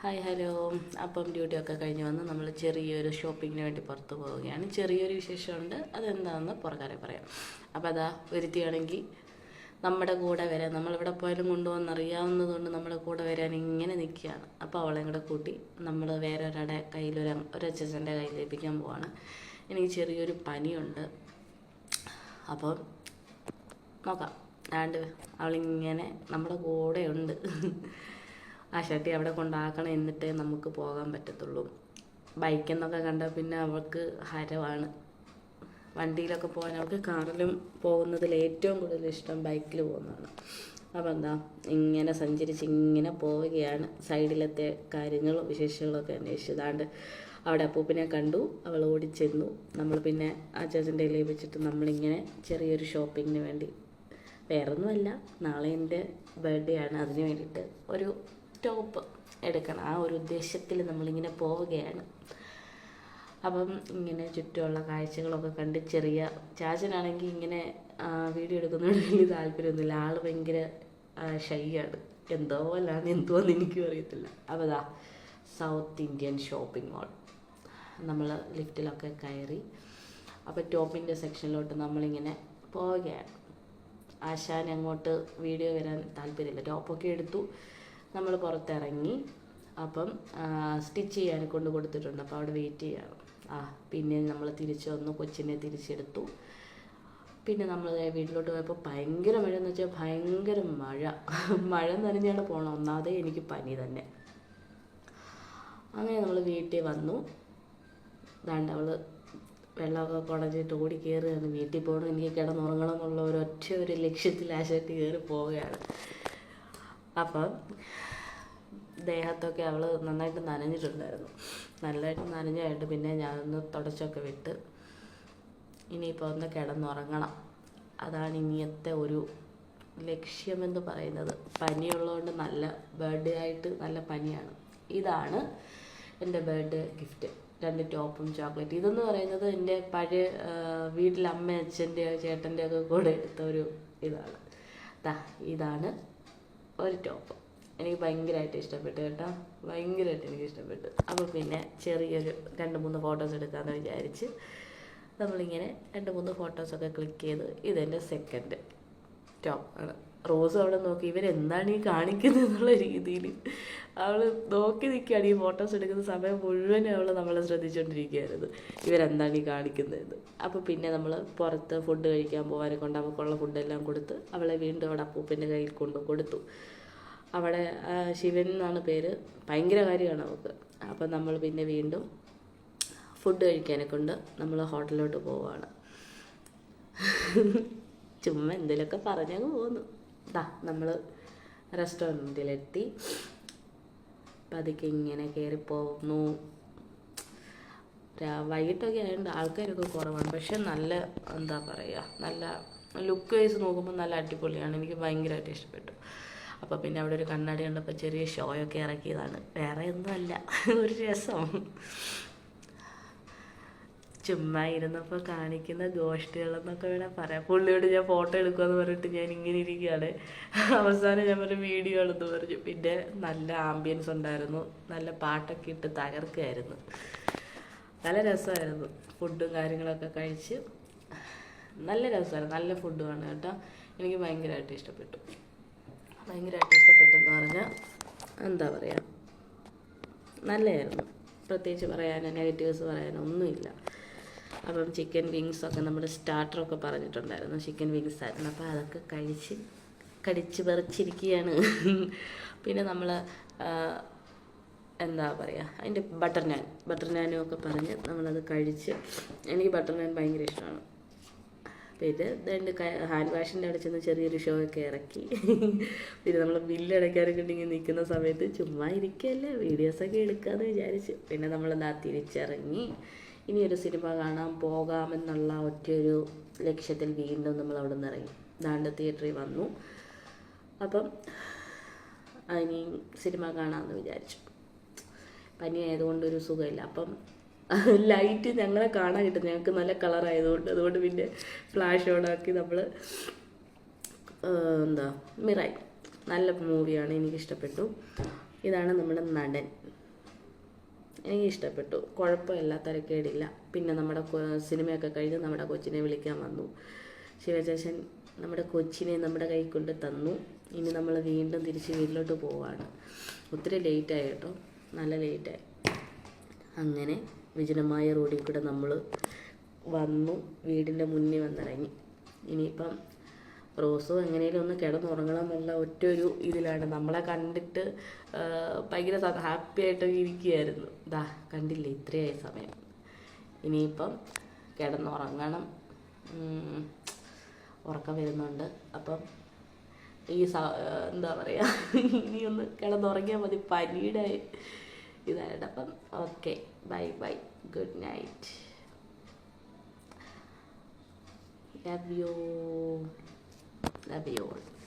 Hi hello. അപ്പം ഡ്യൂട്ടിയൊക്കെ കഴിഞ്ഞ് വന്ന് നമ്മൾ ചെറിയൊരു ഷോപ്പിങ്ങിന് വേണ്ടി പുറത്ത് പോവുകയാണ്. ചെറിയൊരു വിശേഷമുണ്ട്, അതെന്താണെന്ന് പുറകാരെ പറയാം. അപ്പോൾ അതാ ഒരുത്തിയാണെങ്കിൽ നമ്മുടെ കൂടെ വരാൻ, നമ്മളിവിടെ പോയാലും കൊണ്ടുവന്നറിയാവുന്നതുകൊണ്ട് നമ്മുടെ കൂടെ വരാൻ ഇങ്ങനെ നിൽക്കുകയാണ്. അപ്പോൾ അവളെയും കൂടെ കൂട്ടി നമ്മൾ വേറെ ഒരാളുടെ കയ്യിൽ ഒരു അച്ഛൻ്റെ കയ്യിൽ ഏൽപ്പിക്കാൻ പോവാണ്. എനിക്ക് ചെറിയൊരു പനിയുണ്ട്, അപ്പം നോക്കാം. ആണ്ട് അവളിങ്ങനെ നമ്മുടെ കൂടെ ഉണ്ട്. ആ ഷട്ടി അവിടെ കൊണ്ടാക്കണം, എന്നിട്ടേ നമുക്ക് പോകാൻ പറ്റത്തുള്ളൂ. ബൈക്കെന്നൊക്കെ കണ്ടാൽ പിന്നെ അവൾക്ക് ഹരമാണ്. വണ്ടിയിലൊക്കെ പോകാൻ അവൾക്ക് കാറിലും പോകുന്നതിൽ ഏറ്റവും കൂടുതൽ ഇഷ്ടം ബൈക്കിൽ പോകുന്നതാണ്. അപ്പോൾ എന്താ ഇങ്ങനെ സഞ്ചരിച്ച് ഇങ്ങനെ പോവുകയാണ്. സൈഡിലത്തെ കാര്യങ്ങളും വിശേഷങ്ങളൊക്കെ അന്വേഷിച്ചതാണ്ട് അവിടെ അപ്പൂപ്പിനെ കണ്ടു. അവൾ ഓടിച്ചെന്നു. നമ്മൾ പിന്നെ ആ ചേച്ചൻ്റെ കയ്യിൽ വെച്ചിട്ട് നമ്മളിങ്ങനെ ചെറിയൊരു ഷോപ്പിങ്ങിന് വേണ്ടി, വേറൊന്നുമല്ല, നാളെ എൻ്റെ ബർത്ത്ഡേ ആണ്, അതിന് വേണ്ടിയിട്ട് ഒരു ടോപ്പ് എടുക്കണം. ആ ഒരു ഉദ്ദേശത്തിൽ നമ്മളിങ്ങനെ പോവുകയാണ്. അപ്പം ഇങ്ങനെ ചുറ്റുമുള്ള കാഴ്ചകളൊക്കെ കണ്ട്, ചെറിയ ചാച്ചനാണെങ്കിൽ ഇങ്ങനെ വീഡിയോ എടുക്കുന്നതിന് വലിയ താല്പര്യമൊന്നുമില്ല. ആൾ ഭയങ്കര ഷൈയാണ്, എന്തോ പോലാണ്, എന്തുവെന്ന് എനിക്കും അറിയത്തില്ല. അപ്പോൾ അതാ സൗത്ത് ഇന്ത്യൻ ഷോപ്പിംഗ് മോൾ. നമ്മൾ ലിഫ്റ്റിലൊക്കെ കയറി അപ്പോൾ ടോപ്പിൻ്റെ സെക്ഷനിലോട്ട് നമ്മളിങ്ങനെ പോവുകയാണ്. ആശാൻ അങ്ങോട്ട് വീഡിയോ വരാൻ താല്പര്യമില്ല. ടോപ്പൊക്കെ എടുത്തു, നമ്മൾ പുറത്തിറങ്ങി. അപ്പം സ്റ്റിച്ച് ചെയ്യാൻ കൊണ്ട് കൊടുത്തിട്ടുണ്ട്, അപ്പോൾ അവിടെ വെയിറ്റ് ചെയ്യണം. പിന്നെ നമ്മൾ തിരിച്ചു വന്നു, കൊച്ചിനെ തിരിച്ചെടുത്തു. പിന്നെ നമ്മൾ വീട്ടിലോട്ട് പോയപ്പോൾ ഭയങ്കര മഴ എന്ന് വെച്ചാൽ ഭയങ്കര മഴ നനഞ്ഞാണ് പോകണം. ഒന്നാമതേ എനിക്ക് പനി തന്നെ. അങ്ങനെ നമ്മൾ വീട്ടിൽ വന്നു. ദാണ്ട് അവൾ വെള്ളമൊക്കെ കുടഞ്ഞിട്ട് ഓടി കയറുകയാണ്. വീട്ടിൽ പോകണം, എനിക്ക് കിടന്നുറങ്ങണം എന്നുള്ള ഒരു ലക്ഷ്യത്തിൽ ആ ഷർട്ട് കയറി പോവുകയാണ്. അപ്പം ദേഹത്തൊക്കെ അവൾ നന്നായിട്ട് നനഞ്ഞിട്ടുണ്ടായിരുന്നു. നല്ലതായിട്ട് നനഞ്ഞായിട്ട് പിന്നെ ഞാനൊന്ന് തുടച്ചൊക്കെ വിട്ട് ഇനിയിപ്പോൾ ഒന്ന് കിടന്നുറങ്ങണം. അതാണ് ഇനിയത്തെ ഒരു ലക്ഷ്യമെന്ന് പറയുന്നത്. പനിയുള്ളതുകൊണ്ട് നല്ല ബർത്ത്ഡേ ആയിട്ട് നല്ല പനിയാണ്. ഇതാണ് എൻ്റെ ബർത്ത്ഡേ ഗിഫ്റ്റ്. 2 ടോപ്പും ചോക്ലേറ്റ്. ഇതെന്ന് പറയുന്നത് എൻ്റെ പഴയ വീട്ടിൽ അമ്മ അച്ഛൻ്റെ ചേട്ടൻ്റെ ഒക്കെ കൂടെ എടുത്ത ഒരു ഇതാണ്. ഇതാണ് ഒരു ടോപ്പ്. എനിക്ക് ഭയങ്കരമായിട്ട് ഇഷ്ടപ്പെട്ടു കേട്ടോ, ഭയങ്കരമായിട്ട് എനിക്ക് ഇഷ്ടപ്പെട്ടു. അപ്പോൾ പിന്നെ ചെറിയൊരു 2-3 ഫോട്ടോസ് എടുക്കാമെന്ന് വിചാരിച്ച് നമ്മളിങ്ങനെ 2-3 ഫോട്ടോസൊക്കെ ക്ലിക്ക് ചെയ്ത്, ഇതെൻ്റെ സെക്കൻഡ് ടോപ്പ് ആണ്. റോസ് അവിടെ നോക്കി ഇവരെന്താണ് ഈ കാണിക്കുന്നത് എന്നുള്ള രീതിയിൽ അവൾ നോക്കി നിൽക്കുകയാണ്. ഈ ഫോട്ടോസ് എടുക്കുന്ന സമയം മുഴുവൻ അവൾ നമ്മളെ ശ്രദ്ധിച്ചുകൊണ്ടിരിക്കുകയായിരുന്നു, ഇവരെന്താണ് ഈ കാണിക്കുന്നതെന്ന്. അപ്പോൾ പിന്നെ നമ്മൾ പുറത്ത് ഫുഡ് കഴിക്കാൻ പോകാനെ കൊണ്ട് അവൾക്കുള്ള ഫുഡെല്ലാം കൊടുത്ത് അവളെ വീണ്ടും അവിടെ അപ്പൂപ്പൻ്റെ കയ്യിൽ കൊടുത്തു. അവിടെ ശിവൻ എന്നാണ് പേര്. ഭയങ്കര കാര്യമാണ് അവൾക്ക്. അപ്പം നമ്മൾ പിന്നെ വീണ്ടും ഫുഡ് കഴിക്കാനെ കൊണ്ട് നമ്മൾ ഹോട്ടലിലോട്ട് പോവുകയാണ്. ചുമ്മാ എന്തെങ്കിലുമൊക്കെ പറഞ്ഞങ്ങ് പോകുന്നു. നമ്മൾ റെസ്റ്റോറൻറ്റിലെത്തി. പതുക്കെ ഇങ്ങനെ കയറി പോകുന്നു. വൈകിട്ടൊക്കെ ആയതുകൊണ്ട് ആൾക്കാരൊക്കെ കുറവാണ്, പക്ഷെ നല്ല എന്താ പറയുക, നല്ല ലുക്ക് വൈസ് നോക്കുമ്പോൾ നല്ല അടിപൊളിയാണ്. എനിക്ക് ഭയങ്കരമായിട്ട് ഇഷ്ടപ്പെട്ടു. അപ്പോൾ പിന്നെ അവിടെ ഒരു കണ്ണാടി കണ്ടപ്പോൾ ചെറിയ ഷോയൊക്കെ ഇറക്കിയതാണ്, വേറെ ഒന്നുമല്ല, ഒരു രസം. ചുമ്മാ ഇരുന്നപ്പോൾ കാണിക്കുന്ന ഗോഷ്ടികളെന്നൊക്കെ വേണേൽ പറയാം. പുള്ളിയോട് ഞാൻ ഫോട്ടോ എടുക്കുമെന്ന് പറഞ്ഞിട്ട് ഞാൻ ഇങ്ങനെ ഇരിക്കുകയാണ്. അവസാനം ഞാൻ ഒരു വീഡിയോ ആണെന്ന് പറഞ്ഞു. പിന്നെ നല്ല ആംബിയൻസ് ഉണ്ടായിരുന്നു, നല്ല പാട്ടൊക്കെ ഇട്ട് തകർക്കുകയായിരുന്നു. നല്ല രസമായിരുന്നു. ഫുഡും കാര്യങ്ങളൊക്കെ കഴിച്ച് നല്ല രസമായിരുന്നു. നല്ല ഫുഡുമാണ് കേട്ടോ, എനിക്ക് ഭയങ്കരമായിട്ട് ഇഷ്ടപ്പെട്ടു. ഭയങ്കരമായിട്ട് ഇഷ്ടപ്പെട്ടെന്ന് പറഞ്ഞാൽ എന്താ പറയുക, നല്ലതായിരുന്നു. പ്രത്യേകിച്ച് പറയാനോ നെഗറ്റീവ്സ് പറയാനോ ഒന്നുമില്ല. അപ്പം ചിക്കൻ വിങ്സൊക്കെ നമ്മുടെ സ്റ്റാർട്ടറൊക്കെ പറഞ്ഞിട്ടുണ്ടായിരുന്നു, ചിക്കൻ വിങ്സ് ആയിരുന്നു. അപ്പോൾ അതൊക്കെ കടിച്ച് പറിച്ചിരിക്കുകയാണ്. പിന്നെ നമ്മൾ എന്താ പറയുക, അതിൻ്റെ ബട്ടർ നാനും ഒക്കെ പറഞ്ഞ് നമ്മളത് കഴിച്ച്. എനിക്ക് ബട്ടർ നാൻ ഭയങ്കര ഇഷ്ടമാണ്. പിന്നെ ഹാൻഡ് വാഷിൻ്റെ അവിടെ ചെന്ന് ചെറിയൊരു ഷോ ഒക്കെ ഇറക്കി. പിന്നെ നമ്മൾ ബില്ലടയ്ക്കാനൊക്കെ ഉണ്ടെങ്കിൽ നിൽക്കുന്ന സമയത്ത് ചുമ്മാ ഇരിക്കുകയല്ലേ, വീഡിയോസൊക്കെ എടുക്കാമെന്ന് വിചാരിച്ചു. പിന്നെ നമ്മളെന്താ തിരിച്ചിറങ്ങി ഇനിയൊരു സിനിമ കാണാൻ പോകാമെന്നുള്ള ഒറ്റയൊരു ലക്ഷ്യത്തിൽ വീണ്ടും നമ്മൾ അവിടെ നിന്ന് ഇറങ്ങി. ദാണ്ട് തിയേറ്ററിൽ വന്നു. അപ്പം ഇനി സിനിമ കാണാമെന്ന് വിചാരിച്ചു. പനി ആയതുകൊണ്ടൊരു സുഖമില്ല. അപ്പം ലൈറ്റ് ഞങ്ങളെ കാണാൻ കിട്ടും, ഞങ്ങൾക്ക് നല്ല കളറായതുകൊണ്ട്. അതുകൊണ്ട് പിന്നെ ഫ്ലാഷ് ഓണാക്കി നമ്മൾ മിറായി. നല്ല മൂവിയാണ്, എനിക്കിഷ്ടപ്പെട്ടു. ഇതാണ് നമ്മുടെ നടൻ. എനിക്ക് ഇഷ്ടപ്പെട്ടു, കുഴപ്പമില്ല, തരക്കേടില്ല. പിന്നെ നമ്മുടെ സിനിമയൊക്കെ കഴിഞ്ഞ് നമ്മുടെ കൊച്ചിനെ വിളിക്കാൻ വന്നു. ശിവചേശൻ നമ്മുടെ കൊച്ചിനെ നമ്മുടെ കൈ കൊണ്ട് തന്നു. ഇനി നമ്മൾ വീണ്ടും തിരിച്ച് വീട്ടിലോട്ട് പോവാണ്. ഒത്തിരി ലേറ്റായി കേട്ടോ, നല്ല ലേറ്റായി. അങ്ങനെ വിജനമായ റോഡിൽ കൂടെ നമ്മൾ വന്നു, വീടിൻ്റെ മുന്നിൽ വന്നിറങ്ങി. ഇനിയിപ്പം റോസും എങ്ങനെയും ഒന്ന് കിടന്നുറങ്ങണം എന്നുള്ള ഒറ്റൊരു ഇതിലാണ്. നമ്മളെ കണ്ടിട്ട് ഭയങ്കര ഹാപ്പി ആയിട്ടൊക്കെ ഇരിക്കുകയായിരുന്നു. ദാ കണ്ടില്ലേ, ഇത്രയായ സമയം. ഇനിയിപ്പം കിടന്നുറങ്ങണം, ഉറക്കം വരുന്നുണ്ട്. അപ്പം ഈ എന്താ പറയുക, ഇനിയൊന്ന് കിടന്നുറങ്ങിയാൽ മതി, പനിയുടെ ഇതായിട്ട്. അപ്പം okay, bye bye, good night, love you all.